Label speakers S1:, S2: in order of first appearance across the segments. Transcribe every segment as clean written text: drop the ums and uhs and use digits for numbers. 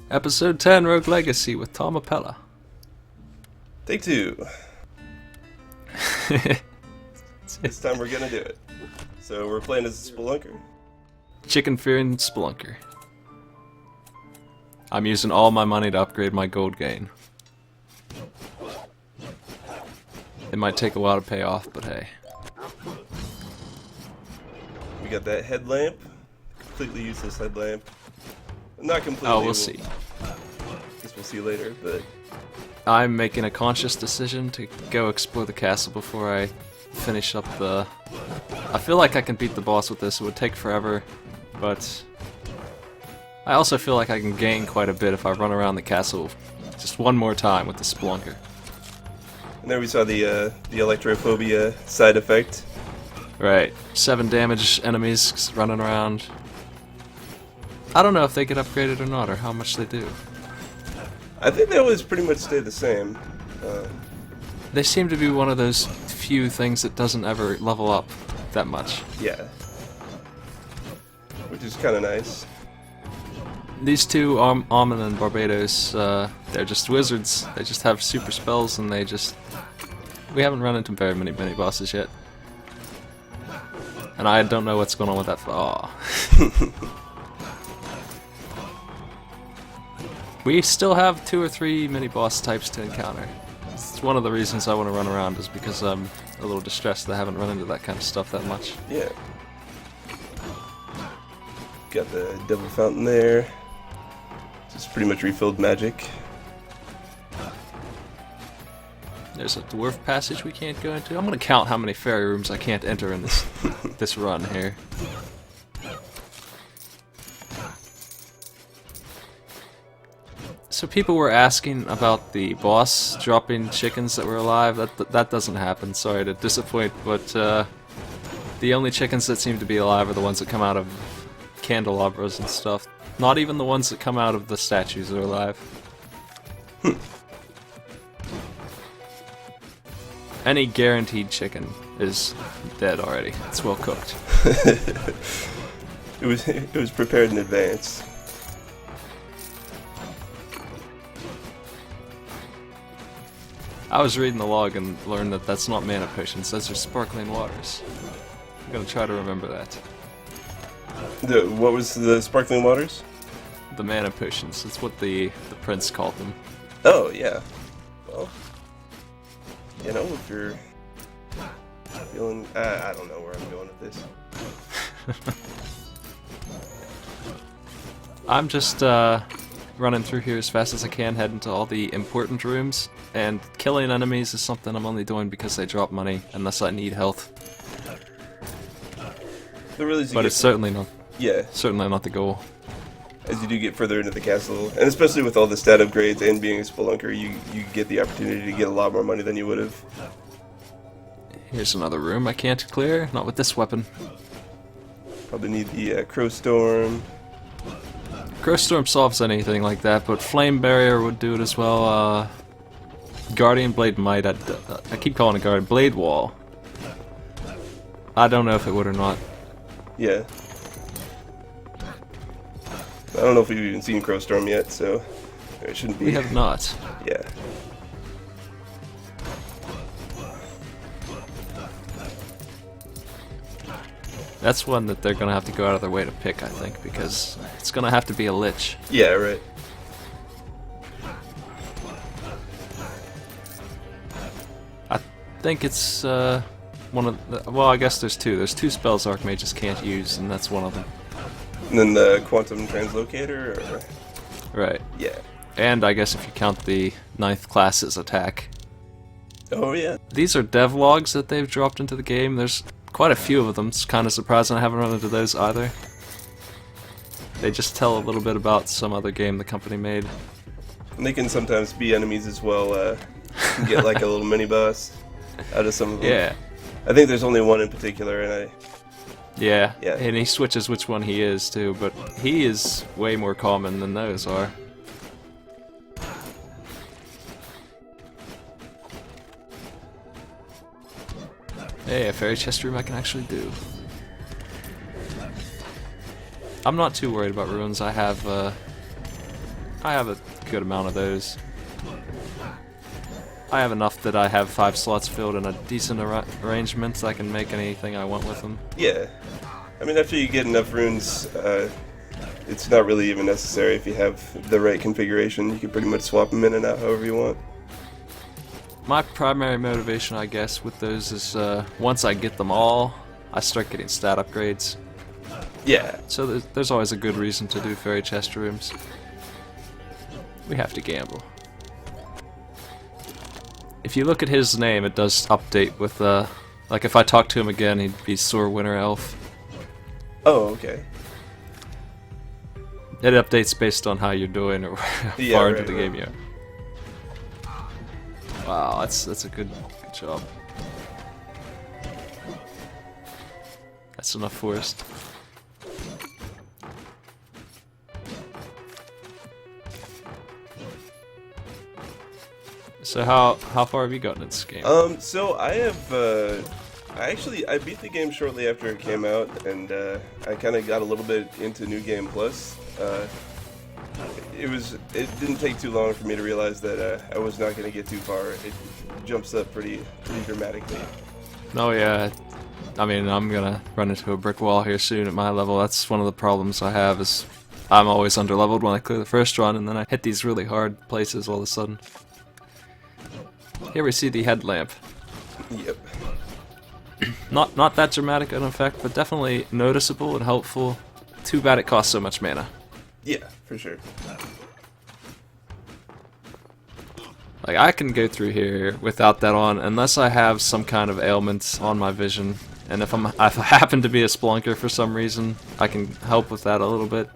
S1: Episode 10 Rogue Legacy with Tomapella.
S2: Take two. This time we're gonna do it. So we're playing as a spelunker.
S1: Chicken fearing spelunker. I'm using all my money to upgrade my gold gain. It might take a while to pay off, but hey.
S2: We got that headlamp. Completely useless headlamp. Not completely.
S1: Oh, we'll see.
S2: Guess we'll see later, but
S1: I'm making a conscious decision to go explore the castle before I finish up the... I feel like I can beat the boss with this. It would take forever, but I also feel like I can gain quite a bit if I run around the castle just one more time with the spelunker.
S2: and there we saw the electrophobia side effect.
S1: Right. 7 damage enemies running around. I don't know if they get upgraded or not, or how much they do.
S2: I think they always pretty much stay the same.
S1: They seem to be one of those few things that doesn't ever level up that much.
S2: Yeah. Which is kind of nice.
S1: These two, Amon and Barbados, they're just wizards. They just have super spells, and they just... We haven't run into very many mini-bosses yet. And I don't know what's going on with that... Aw. We still have 2 or 3 mini-boss types to encounter. It's one of the reasons I want to run around, is because I'm a little distressed that I haven't run into that kind of stuff that much.
S2: Yeah. Got the devil fountain there. Just pretty much refilled magic.
S1: There's a dwarf passage we can't go into. I'm gonna count how many fairy rooms I can't enter in this this run here. So people were asking about the boss dropping chickens that were alive. That doesn't happen. Sorry to disappoint, but the only chickens that seem to be alive are the ones that come out of candelabras and stuff. Not even the ones that come out of the statues are alive. Any guaranteed chicken is dead already. It's well cooked.
S2: It was prepared in advance.
S1: I was reading the log and learned that that's not mana potions, those are sparkling waters. I'm gonna try to remember that.
S2: What was the sparkling waters?
S1: The mana potions, that's what the prince called them.
S2: Oh, yeah. Well, you know, if you're feeling... I don't know where I'm going with this.
S1: I'm just running through here as fast as I can, heading to all the important rooms, and killing enemies is something I'm only doing because they drop money, unless I need health. But it's certainly not.
S2: Yeah.
S1: Certainly not the goal.
S2: As you do get further into the castle, and especially with all the stat upgrades and being a spelunker, you get the opportunity to get a lot more money than you would have.
S1: Here's another room I can't clear, not with this weapon.
S2: Probably need the Crow Storm.
S1: Crow Storm solves anything like that, but Flame Barrier would do it as well. Guardian Blade might. I keep calling it Guardian Blade Wall. I don't know if it would or not.
S2: Yeah. I don't know if we've even seen Crow Storm yet, so it shouldn't be.
S1: We have not.
S2: Yeah.
S1: That's one that they're gonna have to go out of their way to pick, I think, because it's gonna have to be a lich.
S2: Yeah, right.
S1: I think it's one of the, well, I guess there's 2. There's 2 spells Archmages can't use, and that's one of them.
S2: And then the Quantum Translocator, or...
S1: Right.
S2: Yeah.
S1: And I guess if you count the 9th class's attack.
S2: Oh, yeah.
S1: These are devlogs that they've dropped into the game. There's quite a few of them. It's kind of surprising I haven't run into those either. They just tell a little bit about some other game the company made.
S2: And they can sometimes be enemies as well. You can get like a little mini-boss out of some of them.
S1: Yeah.
S2: I think there's only one in particular, and
S1: Yeah,
S2: Yeah.
S1: and he switches which one he is too, but he is way more common than those are. Hey, a fairy chest room I can actually do. I'm not too worried about ruins. I I have a good amount of those. I have enough that I have 5 slots filled in a decent arrangement, so I can make anything I want with them.
S2: Yeah. I mean, after you get enough runes, it's not really even necessary if you have the right configuration. You can pretty much swap them in and out however you want.
S1: My primary motivation, I guess, with those is once I get them all, I start getting stat upgrades.
S2: Yeah.
S1: So there's always a good reason to do fairy chest rooms. We have to gamble. If you look at his name, it does update with, like if I talk to him again, he'd be Sore Winter Elf.
S2: Oh, okay.
S1: It updates based on how you're doing or how far into the game you are. Wow, that's a good job. That's enough forest. So how far have you gotten in this game?
S2: So I have, I beat the game shortly after it came out, and I kind of got a little bit into New Game Plus. It didn't take too long for me to realize that I was not going to get too far. It jumps up pretty dramatically.
S1: Oh yeah, I mean I'm gonna run into a brick wall here soon at my level. That's one of the problems I have is I'm always underleveled when I clear the first run, and then I hit these really hard places all of a sudden. Here we see the headlamp.
S2: Yep.
S1: Not that dramatic an effect, but definitely noticeable and helpful. Too bad it costs so much mana.
S2: Yeah, for sure.
S1: Like I can go through here without that on, unless I have some kind of ailment on my vision. And if I happen to be a spelunker for some reason, I can help with that a little bit.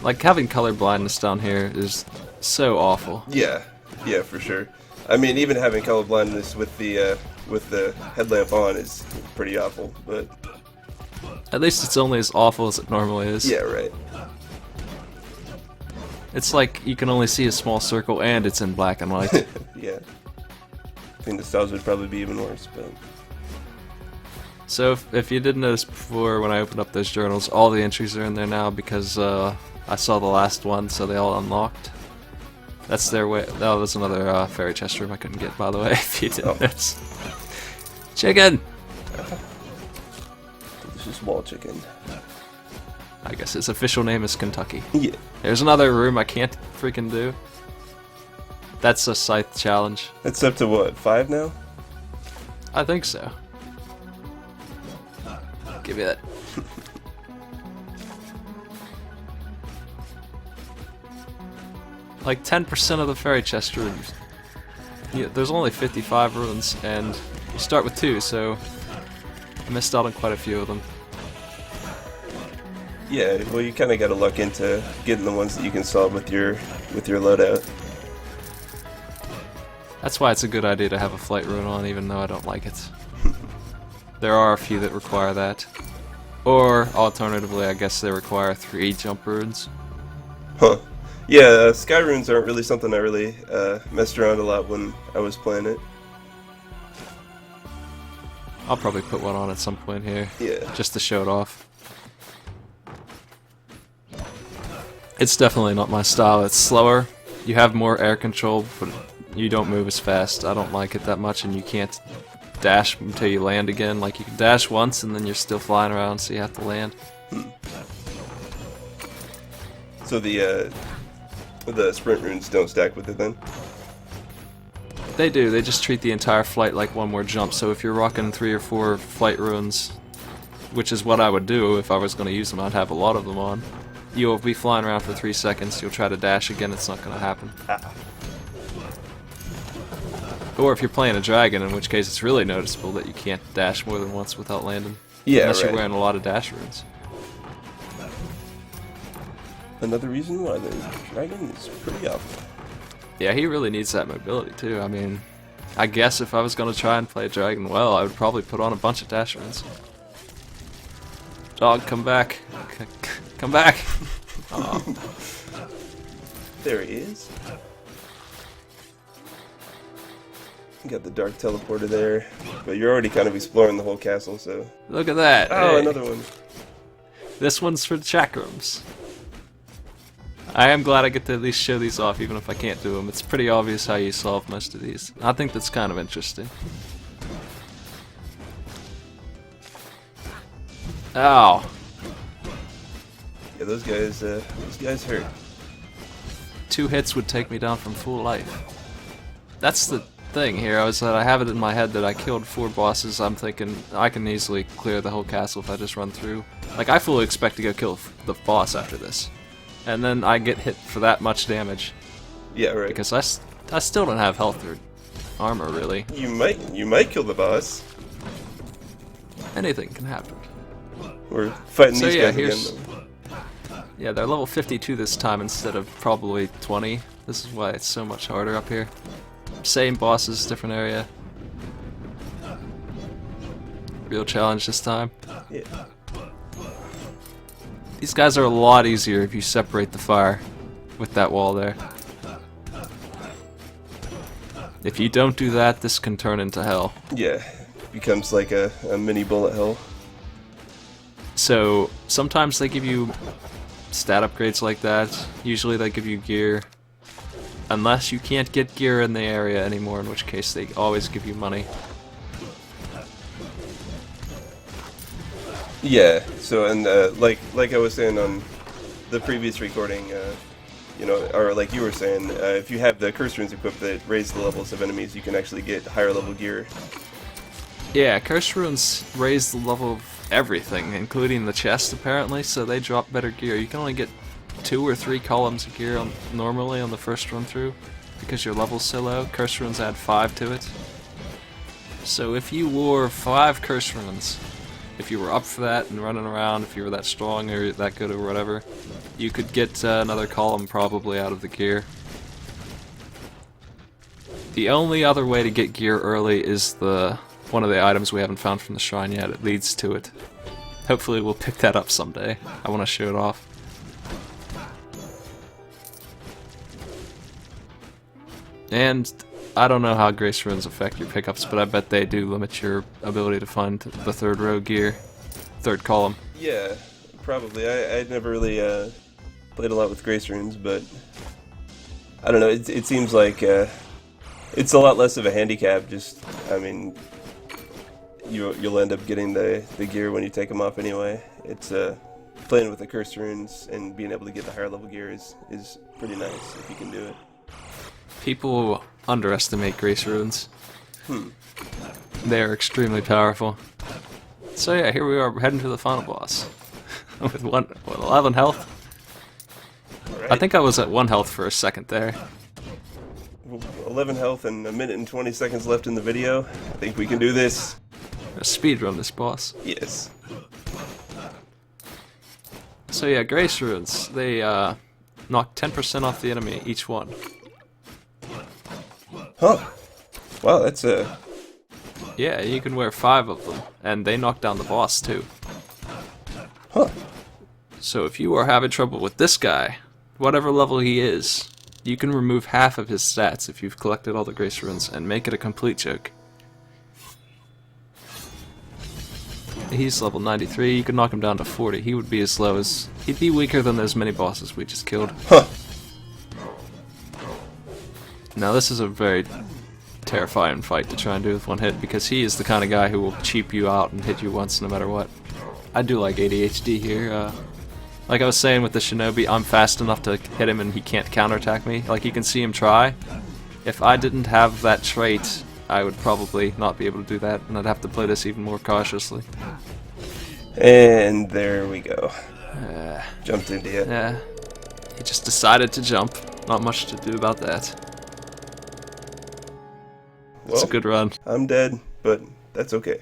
S1: Like having color blindness down here is so awful.
S2: Yeah, for sure. I mean, even having color blindness with the headlamp on is pretty awful, but
S1: at least it's only as awful as it normally is.
S2: yeah, right.
S1: It's like you can only see a small circle and it's in black and white.
S2: Yeah. I think the stars would probably be even worse, but...
S1: So if you didn't notice before when I opened up those journals, all the entries are in there now because I saw the last one, so they all unlocked. That's their way. That was another fairy chest room I couldn't get, by the way, if you didn't notice. Chicken!
S2: Delicious wall chicken.
S1: I guess its official name is Kentucky.
S2: Yeah.
S1: There's another room I can't freaking do. That's a scythe challenge.
S2: It's up to what, 5 now?
S1: I think so. Give me that. Like 10% of the fairy chest rooms. Yeah, there's only 55 runes, and you start with 2, so I missed out on quite a few of them.
S2: Yeah, well, you kind of got to luck into getting the ones that you can solve with your loadout.
S1: That's why it's a good idea to have a flight rune on, even though I don't like it. There are a few that require that. Or, alternatively, I guess they require 3 jump runes.
S2: Huh. Yeah, sky runes aren't really something I really messed around a lot when I was playing it.
S1: I'll probably put one on at some point here.
S2: Yeah.
S1: Just to show it off. It's definitely not my style. It's slower. You have more air control, but you don't move as fast. I don't like it that much, and you can't dash until you land again. Like, you can dash once, and then you're still flying around, so you have to land.
S2: So the sprint runes don't stack with it then?
S1: They do. They just treat the entire flight like one more jump. So if you're rocking 3 or 4 flight runes, which is what I would do if I was going to use them, I'd have a lot of them on. You'll be flying around for 3 seconds, you'll try to dash again, it's not going to happen.
S2: Ah.
S1: Or if you're playing a dragon, in which case it's really noticeable that you can't dash more than once without landing.
S2: Yeah,
S1: unless
S2: right.
S1: you're wearing a lot of dash runes.
S2: Another reason why the dragon is pretty awful.
S1: Yeah, he really needs that mobility too. I mean, I guess if I was going to try and play a dragon well, I would probably put on a bunch of dash runes. Dog, come back. Come back! Oh.
S2: There he is. You got the dark teleporter there, but you're already kind of exploring the whole castle, so...
S1: Look at that!
S2: Oh,
S1: Hey.
S2: another one.
S1: This one's for the chakrams. I am glad I get to at least show these off, even if I can't do them. It's pretty obvious how you solve most of these. I think that's kind of interesting. Ow.
S2: Yeah, those guys hurt.
S1: 2 hits would take me down from full life. That's the thing here, is that I have it in my head that I killed 4 bosses. I'm thinking I can easily clear the whole castle if I just run through. Like, I fully expect to go kill the boss after this. And then I get hit for that much damage.
S2: Yeah, right.
S1: Because I still don't have health or armor, really.
S2: You might kill the boss.
S1: Anything can happen.
S2: We're fighting
S1: So
S2: these
S1: yeah,
S2: guys again.
S1: Yeah, they're level 52 this time instead of probably 20. This is why it's so much harder up here. Same bosses, different area. Real challenge this time.
S2: Yeah.
S1: These guys are a lot easier if you separate the fire with that wall there. If you don't do that, this can turn into hell.
S2: Yeah, becomes like a mini bullet hell.
S1: So sometimes they give you stat upgrades like that. Usually they give you gear. Unless you can't get gear in the area anymore, in which case they always give you money.
S2: Yeah, so and like I was saying on the previous recording, you know, or like you were saying, if you have the curse runes equipped that raise the levels of enemies, you can actually get higher level gear.
S1: Yeah, curse runes raise the level of everything, including the chest apparently, so they drop better gear. You can only get 2 or 3 columns of gear normally on the first run through, because your level's so low. Curse runes add 5 to it. So if you wore 5 curse runes, if you were up for that and running around, if you were that strong or that good or whatever, you could get another column probably out of the gear. The only other way to get gear early is one of the items we haven't found from the shrine yet. It leads to it. Hopefully we'll pick that up someday. I want to show it off. And I don't know how grace runes affect your pickups, but I bet they do limit your ability to find the 3rd row gear, 3rd column.
S2: Yeah, probably. I'd never really played a lot with grace runes, but I don't know. It seems like it's a lot less of a handicap. Just, I mean, you'll end up getting the gear when you take them off anyway. It's playing with the curse runes and being able to get the higher level gear is pretty nice if you can do it.
S1: People underestimate grace runes. They are extremely powerful. So yeah, here we are heading to the final boss. With 11 health?
S2: Right.
S1: I think I was at 1 health for a second there.
S2: 11 health and 1 minute and 20 seconds left in the video. I think we can do this.
S1: Speedrun this boss.
S2: Yes.
S1: So yeah, grace runes. They knock 10% off the enemy, each one.
S2: Huh. Wow, that's a...
S1: Yeah, you can wear 5 of them, and they knock down the boss too.
S2: Huh.
S1: So if you are having trouble with this guy, whatever level he is, you can remove half of his stats if you've collected all the grace runes and make it a complete joke. He's level 93, you can knock him down to 40. He would be as low as... He'd be weaker than those mini bosses we just killed.
S2: Huh.
S1: Now this is a very terrifying fight to try and do with 1 hit, because he is the kind of guy who will cheap you out and hit you once no matter what. I do like ADHD here. Like I was saying with the shinobi, I'm fast enough to hit him and he can't counterattack me. Like, you can see him try. If I didn't have that trait, I would probably not be able to do that, and I'd have to play this even more cautiously.
S2: And there we go. Jumped into it.
S1: Yeah. He just decided to jump. Not much to do about that. It's
S2: Well,
S1: a good run.
S2: I'm dead, but that's okay.